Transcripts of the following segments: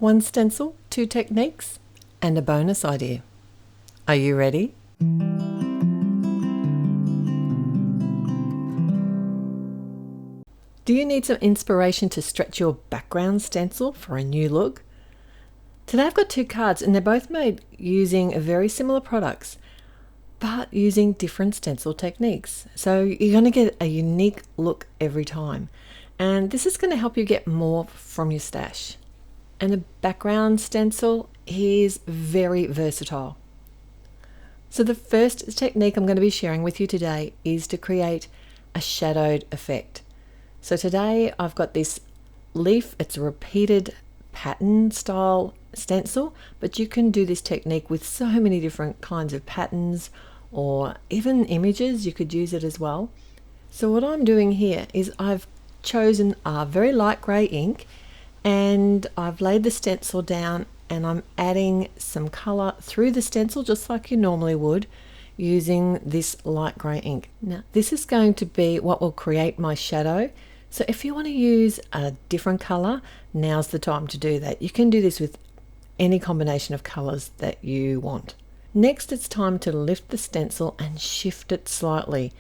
One stencil, two techniques, and a bonus idea. Are you ready? Do you need some inspiration to stretch your background stencil for a new look? Today I've got two cards and they're both made using very similar products, but using different stencil techniques. So you're going to get a unique look every time. And this is going to help you get more from your stash. And a background stencil is very versatile. So the first technique I'm going to be sharing with you today is to create a shadowed effect. So today I've got this leaf, it's a repeated pattern style stencil, but you can do this technique with so many different kinds of patterns or even images. You could use it as well. So what I'm doing here is I've chosen a very light grey ink and I've laid the stencil down and I'm adding some colour through the stencil just like you normally would using this light grey ink. Now this is going to be what will create my shadow. So if you want to use a different colour, now's the time to do that. You can do this with any combination of colours that you want. Next it's time to lift the stencil and shift it slightly.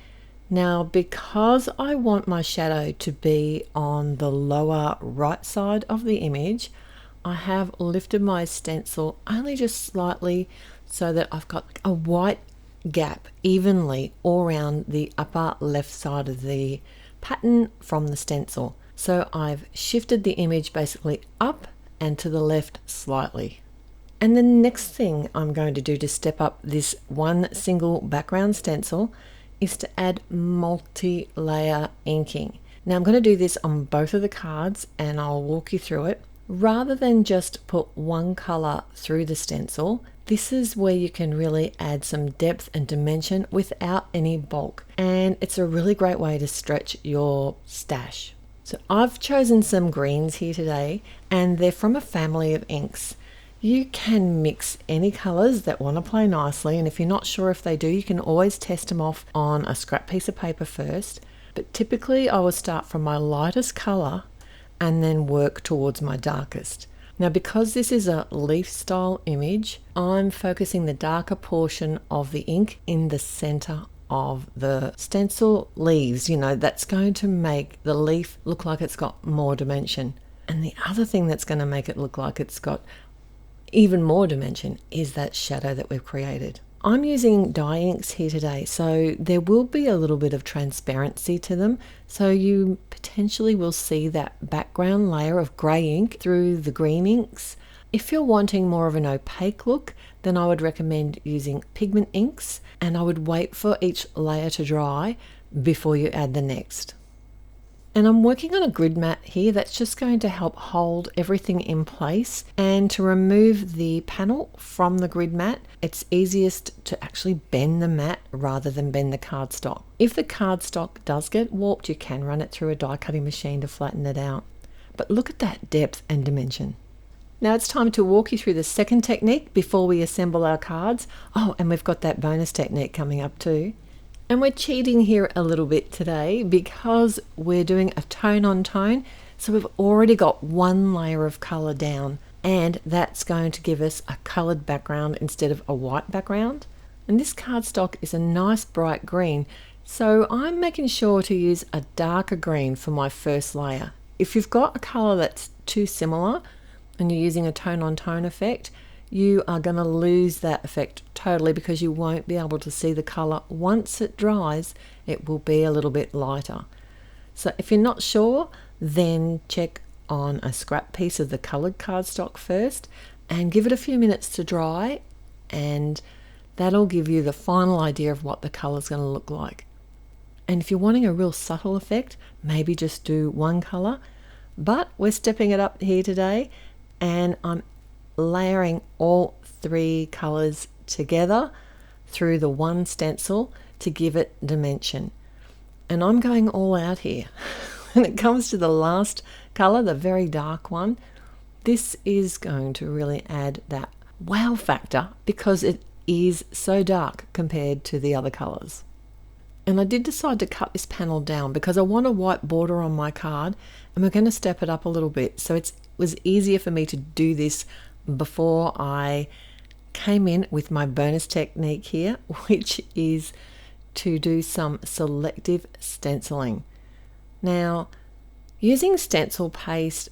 Now because I want my shadow to be on the lower right side of the image, I have lifted my stencil only just slightly so that I've got a white gap evenly all around the upper left side of the pattern from the stencil. So I've shifted the image basically up and to the left slightly. And the next thing I'm going to do to step up this one single background stencil is to add multi-layer inking. Now I'm going to do this on both of the cards and I'll walk you through it. Rather than just put one color through the stencil, this is where you can really add some depth and dimension without any bulk. And it's a really great way to stretch your stash. So I've chosen some greens here today and they're from a family of inks. You can mix any colors that want to play nicely, and if you're not sure if they do, you can always test them off on a scrap piece of paper first. But typically I will start from my lightest color and then work towards my darkest. Now because this is a leaf style image, I'm focusing the darker portion of the ink in the center of the stencil leaves. You know, that's going to make the leaf look like it's got more dimension. And the other thing that's going to make it look like it's got even more dimension is that shadow that we've created. I'm using dye inks here today, so there will be a little bit of transparency to them, so you potentially will see that background layer of grey ink through the green inks. If you're wanting more of an opaque look, then I would recommend using pigment inks, and I would wait for each layer to dry before you add the next. And I'm working on a grid mat here that's just going to help hold everything in place, and to remove the panel from the grid mat, it's easiest to actually bend the mat rather than bend the cardstock. If the cardstock does get warped, you can run it through a die cutting machine to flatten it out. But look at that depth and dimension. Now it's time to walk you through the second technique before we assemble our cards. Oh, and we've got that bonus technique coming up too. And we're cheating here a little bit today because we're doing a tone on tone. So we've already got one layer of color down, and that's going to give us a colored background instead of a white background. And this cardstock is a nice bright green. So I'm making sure to use a darker green for my first layer. If you've got a color that's too similar and you're using a tone on tone effect, you are going to lose that effect totally because you won't be able to see the color. Once it dries, it will be a little bit lighter. So if you're not sure, then check on a scrap piece of the colored cardstock first and give it a few minutes to dry, and that'll give you the final idea of what the color is going to look like. And if you're wanting a real subtle effect, maybe just do one color, but we're stepping it up here today, and I'm layering all three colors together through the one stencil to give it dimension. And I'm going all out here. When it comes to the last color, the very dark one, this is going to really add that wow factor because it is so dark compared to the other colors. And I did decide to cut this panel down because I want a white border on my card, and we're going to step it up a little bit so it's was easier for me to do this before I came in with my bonus technique here, which is to do some selective stenciling. Now, using stencil paste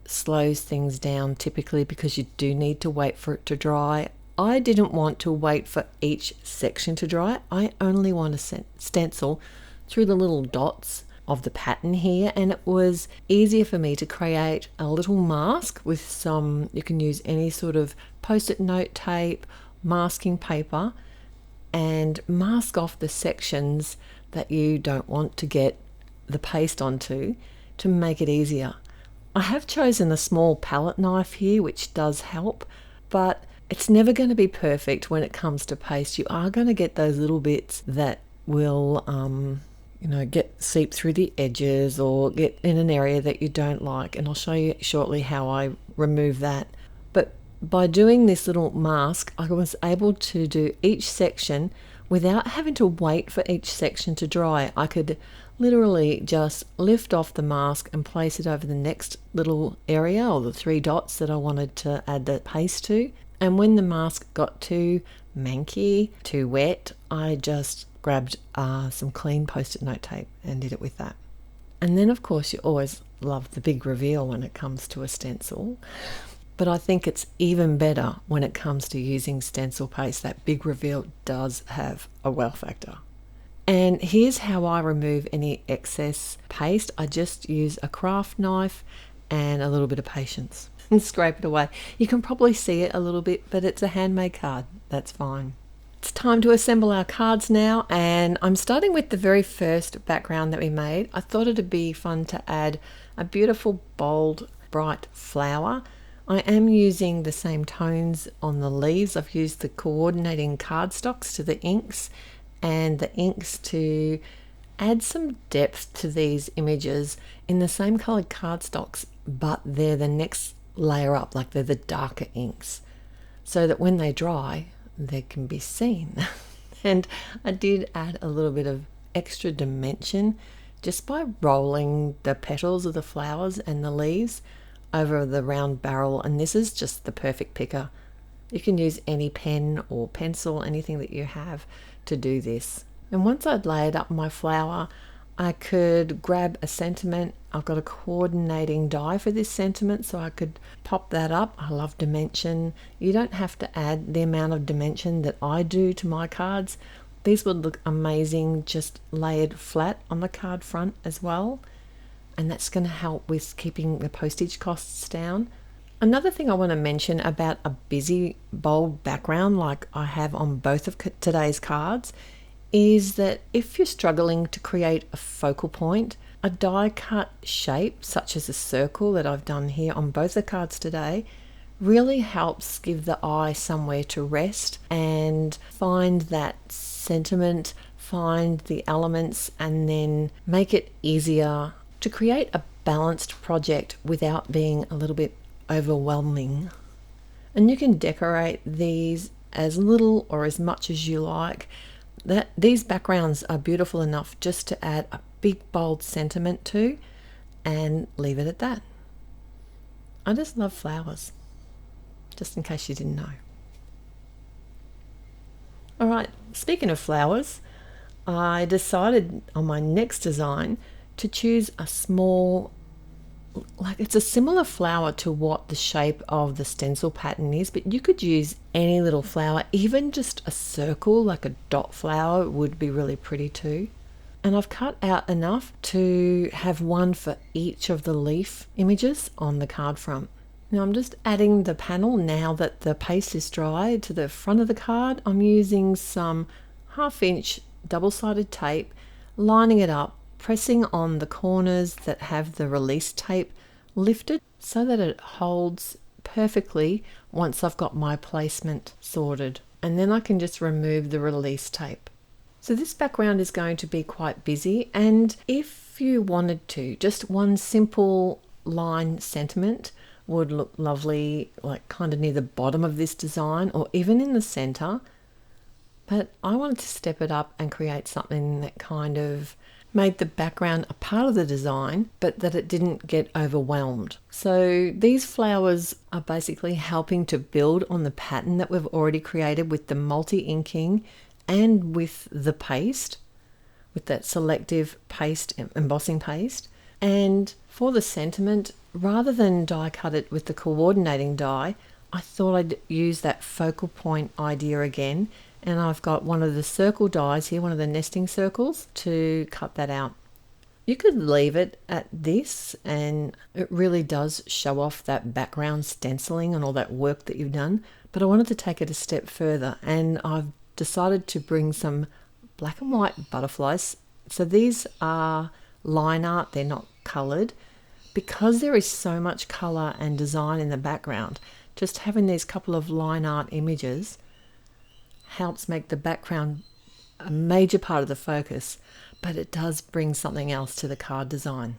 slows things down typically because you do need to wait for it to dry. I didn't want to wait for each section to dry. I only want to stencil through the little dots of the pattern here, and it was easier for me to create a little mask with some, you can use any sort of post-it note tape, masking paper, and mask off the sections that you don't want to get the paste onto to make it easier. I have chosen a small palette knife here, which does help, but it's never going to be perfect when it comes to paste. You are going to get those little bits that will get seep through the edges or get in an area that you don't like, and I'll show you shortly how I remove that. But by doing this little mask, I was able to do each section without having to wait for each section to dry. I could literally just lift off the mask and place it over the next little area, or the 3 dots that I wanted to add the paste to. And when the mask got too manky, too wet, I just grabbed some clean post-it note tape and did it with that. And then of course you always love the big reveal when it comes to a stencil, but I think it's even better when it comes to using stencil paste. That big reveal does have a wow factor. And here's how I remove any excess paste. I just use a craft knife and a little bit of patience and scrape it away. You can probably see it a little bit, but it's a handmade card. That's fine. It's time to assemble our cards now, and I'm starting with the very first background that we made. I thought it'd be fun to add a beautiful, bold, bright flower. I am using the same tones on the leaves. I've used the coordinating cardstocks to the inks and the inks to add some depth to these images in the same colored cardstocks, but they're the next layer up, like they're the darker inks, so that when they dry, they can be seen. And I did add a little bit of extra dimension just by rolling the petals of the flowers and the leaves over the round barrel, and this is just the perfect picker. You can use any pen or pencil, anything that you have to do this. And once I'd layered up my flower, I could grab a sentiment. I've got a coordinating die for this sentiment, so I could pop that up. I love dimension. You don't have to add the amount of dimension that I do to my cards. These would look amazing just layered flat on the card front as well, and that's going to help with keeping the postage costs down. Another thing I want to mention about a busy, bold background like I have on both of today's cards is that if you're struggling to create a focal point, a die cut shape such as a circle that I've done here on both the cards today really helps give the eye somewhere to rest and find that sentiment, find the elements, and then make it easier to create a balanced project without being a little bit overwhelming. And you can decorate these as little or as much as you like. These backgrounds are beautiful enough just to add a big bold sentiment to and leave it at that. I just love flowers, just in case you didn't know. Alright, speaking of flowers, I decided on my next design to choose a small, like it's a similar flower to what the shape of the stencil pattern is, but you could use any little flower, even just a circle like a dot flower would be really pretty too. And I've cut out enough to have one for each of the leaf images on the card front. Now I'm just adding the panel now that the paste is dry to the front of the card. I'm using some 1/2 inch double-sided tape, lining it up, pressing on the corners that have the release tape lifted so that it holds perfectly once I've got my placement sorted. And then I can just remove the release tape. So this background is going to be quite busy, and if you wanted to, just one simple line sentiment would look lovely, like kind of near the bottom of this design or even in the center. But I wanted to step it up and create something that kind of made the background a part of the design, but that it didn't get overwhelmed. So these flowers are basically helping to build on the pattern that we've already created with the multi-inking and with the paste, with that Selective paste, embossing paste. And for the sentiment, rather than die cut it with the coordinating die, I thought I'd use that focal point idea again, and I've got one of the circle dies here, one of the nesting circles, to cut that out. You could leave it at this, and it really does show off that background stenciling and all that work that you've done, but I wanted to take it a step further, and I've decided to bring some black and white butterflies. So these are line art, they're not coloured. Because there is so much colour and design in the background, just having these couple of line art images helps make the background a major part of the focus, but it does bring something else to the card design.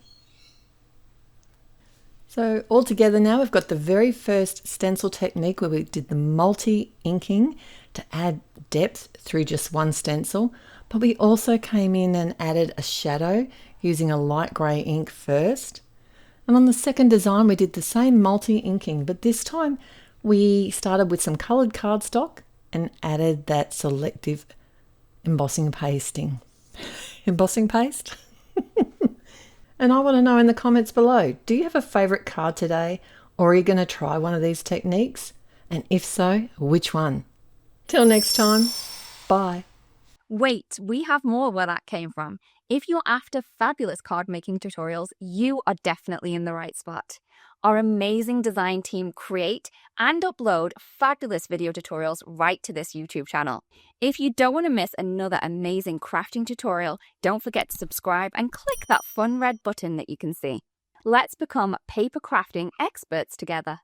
So all together now we've got the very first stencil technique where we did the multi-inking to add depth through just one stencil, but we also came in and added a shadow using a light grey ink first. And on the second design we did the same multi-inking, but this time we started with some coloured cardstock and added that Selective embossing pasting. Embossing paste? And I want to know in the comments below, do you have a favourite card today, or are you going to try one of these techniques? And if so, which one? Till next time, bye. Wait, we have more where that came from. If you're after fabulous card making tutorials, you are definitely in the right spot. Our amazing design team create and upload fabulous video tutorials right to this YouTube channel. If you don't want to miss another amazing crafting tutorial, don't forget to subscribe and click that fun red button that you can see. Let's become paper crafting experts together.